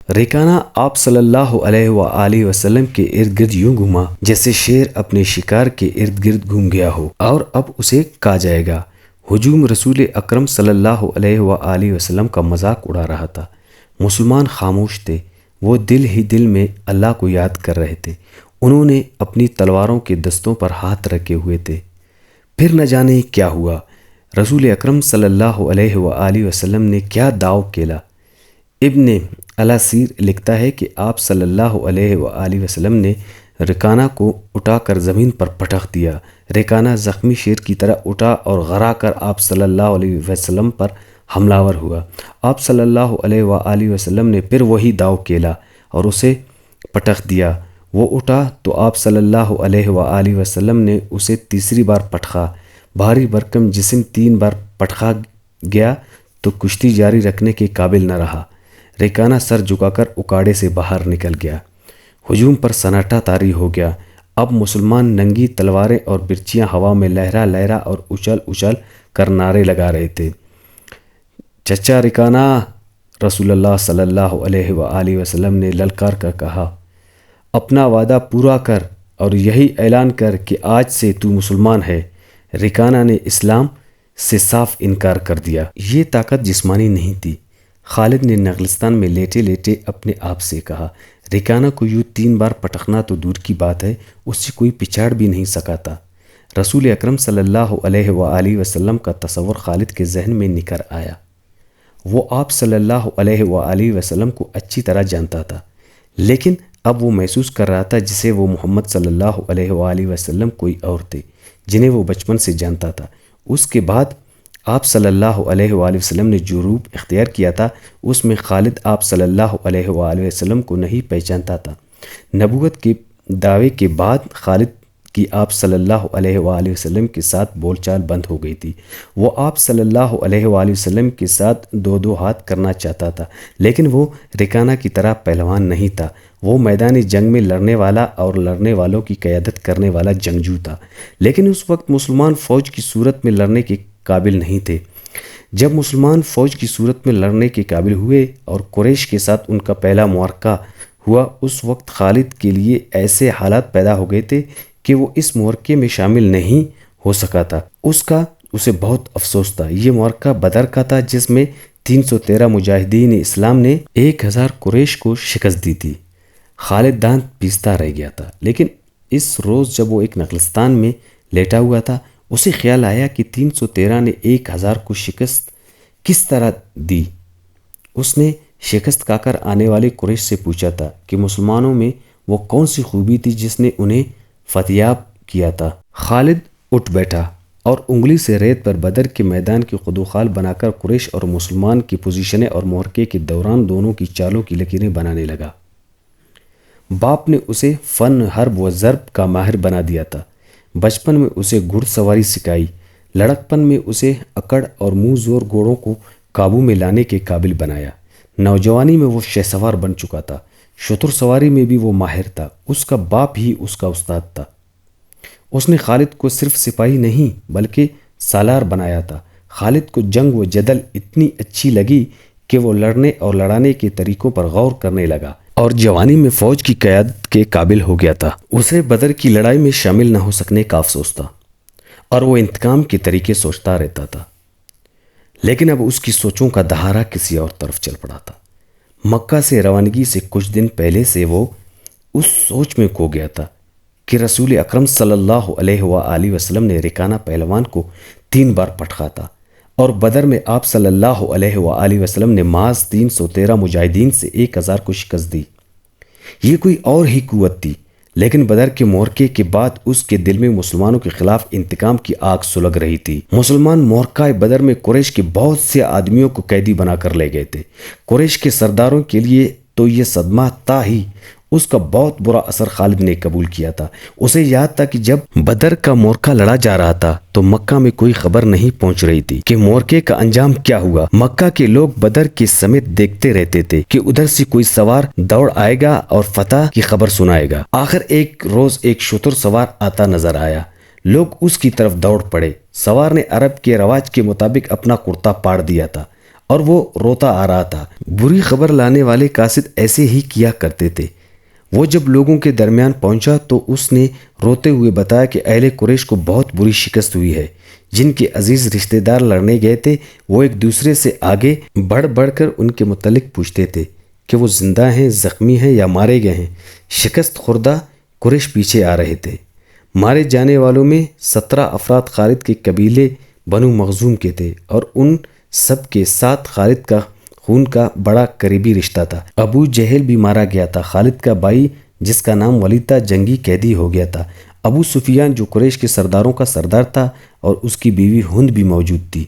ریکانہ آپ صلی اللہ علیہ وآلہ وسلم کے ارد گرد یوں گھوما جیسے شیر اپنے شکار کے ارد گرد گھوم گیا ہو اور اب اسے کہا جائے گا۔ ہجوم رسول اکرم صلی اللہ علیہ وآلہ وسلم کا مذاق اڑا رہا تھا۔ مسلمان خاموش تھے، وہ دل ہی دل میں اللہ کو یاد کر رہے تھے۔ انہوں نے اپنی تلواروں کے دستوں پر ہاتھ رکھے ہوئے تھے۔ پھر نہ جانے کیا ہوا، رسول اکرم صلی اللہ علیہ وآلہ وسلم نے کیا داؤ کھیلا۔ ابن الاسیر لکھتا ہے کہ آپ صلی اللہ علیہ وآلہ وسلم نے ریکانہ کو اٹھا کر زمین پر پٹخ دیا۔ ریکانہ زخمی شیر کی طرح اٹھا اور غرا کر آپ صلی اللہ علیہ وسلم پر حملہ آور ہوا۔ آپ صلی اللہ علیہ وآلہ وسلم نے پھر وہی داؤ کھیلا اور اسے پٹخ دیا۔ وہ اٹھا تو آپ صلی اللہ علیہ وآلہ وسلم نے اسے تیسری بار پٹخا۔ بھاری بھرکم جسم 3 بار پٹخا گیا تو کشتی جاری رکھنے کے قابل نہ رہا۔ ریکانہ سر جھکا کر اکاڑے سے باہر نکل گیا۔ ہجوم پر سناٹا طاری ہو گیا۔ اب مسلمان ننگی تلواریں اور برچیاں ہوا میں لہرا لہرا اور اچھل اچھل کر نعرے لگا رہے تھے۔ چچا ریکانہ، رسول اللہ صلی اللہ علیہ وآلہ وسلم نے للکار کر کہا، اپنا وعدہ پورا کر اور یہی اعلان کر کہ آج سے تو مسلمان ہے۔ ریکانہ نے اسلام سے صاف انکار کر دیا۔ یہ طاقت جسمانی نہیں تھی۔ خالد نے نغلستان میں لیٹے لیٹے اپنے آپ سے کہا، ریکانہ کو یوں 3 بار پٹخنا تو دور کی بات ہے، اس سے کوئی پچاڑ بھی نہیں سکا تھا۔ رسول اکرم صلی اللہ علیہ وآلہ وسلم کا تصور خالد کے ذہن میں نکھر آیا۔ وہ آپ صلی اللہ علیہ وآلہ وسلم کو اچھی طرح جانتا تھا، لیکن اب وہ محسوس کر رہا تھا جسے وہ محمد صلی اللہ علیہ وآلہ وسلم کوئی اور تھے جنہیں وہ بچپن سے جانتا تھا۔ اس کے بعد آپ صلی اللہ علیہ وآلہ وسلم نے جو روپ اختیار کیا تھا اس میں خالد آپ صلی اللہ علیہ وآلہ وسلم کو نہیں پہچانتا تھا۔ نبوت کے دعوے کے بعد خالد کی آپ صلی اللہ علیہ وآلہ وسلم کے ساتھ بول چال بند ہو گئی تھی۔ وہ آپ صلی اللہ علیہ وآلہ وسلم کے ساتھ 2 ہاتھ کرنا چاہتا تھا، لیکن وہ ریکانہ کی طرح پہلوان نہیں تھا۔ وہ میدان جنگ میں لڑنے والا اور لڑنے والوں کی قیادت کرنے والا جنگجو تھا، لیکن اس وقت مسلمان فوج کی صورت میں لڑنے کے قابل نہیں تھے۔ جب مسلمان فوج کی صورت میں لڑنے کے قابل ہوئے اور قریش کے ساتھ ان کا پہلا معرکہ ہوا، اس وقت خالد کے لیے ایسے حالات پیدا ہو گئے تھے کہ وہ اس معرکے میں شامل نہیں ہو سکا تھا۔ اسے بہت افسوس تھا۔ یہ معرکہ بدر کا تھا جس میں 313 مجاہدین اسلام نے 1000 قریش کو شکست دی تھی۔ خالد دانت پیستا رہ گیا تھا، لیکن اس روز جب وہ ایک نخلستان میں لیٹا ہوا تھا، اسے خیال آیا کہ 313 نے 1000 کو شکست کس طرح دی۔ اس نے شکست کھا کر آنے والے قریش سے پوچھا تھا کہ مسلمانوں میں وہ کون سی خوبی تھی جس نے انہیں فتیاب کیا تھا۔ خالد اٹھ بیٹھا اور انگلی سے ریت پر بدر کے میدان کی خدوخال بنا کر قریش اور مسلمان کی پوزیشنیں اور معرکے کے دوران دونوں کی چالوں کی لکیریں بنانے لگا۔ باپ نے اسے فن حرب و ضرب کا ماہر بنا دیا تھا۔ بچپن میں اسے گھڑ سواری سکھائی، لڑکپن میں اسے اکڑ اور منہ زور گھوڑوں کو قابو میں لانے کے قابل بنایا۔ نوجوانی میں وہ شہ سوار بن چکا تھا، شتر سواری میں بھی وہ ماہر تھا۔ اس کا باپ ہی اس کا استاد تھا۔ اس نے خالد کو صرف سپاہی نہیں بلکہ سالار بنایا تھا۔ خالد کو جنگ و جدل اتنی اچھی لگی کہ وہ لڑنے اور لڑانے کے طریقوں پر غور کرنے لگا اور جوانی میں فوج کی قیادت کے قابل ہو گیا تھا۔ اسے بدر کی لڑائی میں شامل نہ ہو سکنے کا افسوس تھا اور وہ انتقام کے طریقے سوچتا رہتا تھا، لیکن اب اس کی سوچوں کا دہارا کسی اور طرف چل پڑا تھا۔ مکہ سے روانگی سے کچھ دن پہلے سے وہ اس سوچ میں کھو گیا تھا کہ رسول اکرم صلی اللہ علیہ وآلہ وسلم نے ریکانہ پہلوان کو 3 بار پٹخا تھا اور بدر میں آپ صلی اللہ علیہ وآلہ وسلم نے محض 313 مجاہدین سے 1000 کو شکست دی۔ یہ کوئی اور ہی قوت تھی، لیکن بدر کے معرکے کے بعد اس کے دل میں مسلمانوں کے خلاف انتقام کی آگ سلگ رہی تھی۔ مسلمان معرکہ بدر میں قریش کے بہت سے آدمیوں کو قیدی بنا کر لے گئے تھے۔ قریش کے سرداروں کے لیے تو یہ صدمہ تھا ہی، اس کا بہت برا اثر خالد نے قبول کیا تھا۔ اسے یاد تھا کہ جب بدر کا معرکہ لڑا جا رہا تھا تو مکہ میں کوئی خبر نہیں پہنچ رہی تھی کہ معرکے کا انجام کیا ہوا۔ مکہ کے لوگ بدر کے سمیت دیکھتے رہتے تھے کہ ادھر سے کوئی سوار دوڑ آئے گا اور فتح کی خبر سنائے گا۔ آخر ایک روز ایک شتر سوار آتا نظر آیا۔ لوگ اس کی طرف دوڑ پڑے۔ سوار نے عرب کے رواج کے مطابق اپنا کرتا پاڑ دیا تھا اور وہ روتا آ رہا تھا۔ بری خبر لانے والے قاصد ایسے ہی کیا کرتے تھے۔ وہ جب لوگوں کے درمیان پہنچا تو اس نے روتے ہوئے بتایا کہ اہل قریش کو بہت بری شکست ہوئی ہے۔ جن کے عزیز رشتہ دار لڑنے گئے تھے وہ ایک دوسرے سے آگے بڑھ بڑھ کر ان کے متعلق پوچھتے تھے کہ وہ زندہ ہیں، زخمی ہیں یا مارے گئے ہیں۔ شکست خوردہ قریش پیچھے آ رہے تھے۔ مارے جانے والوں میں 17 افراد خالد کے قبیلے بنو مخزوم کے تھے اور ان سب کے ساتھ خالد کا خون کا بڑا قریبی رشتہ تھا۔ ابو جہل بھی مارا گیا تھا۔ خالد کا بھائی جس کا نام ولید تھا جنگی قیدی ہو گیا تھا۔ ابو سفیان جو قریش کے سرداروں کا سردار تھا اور اس کی بیوی ہند بھی موجود تھی۔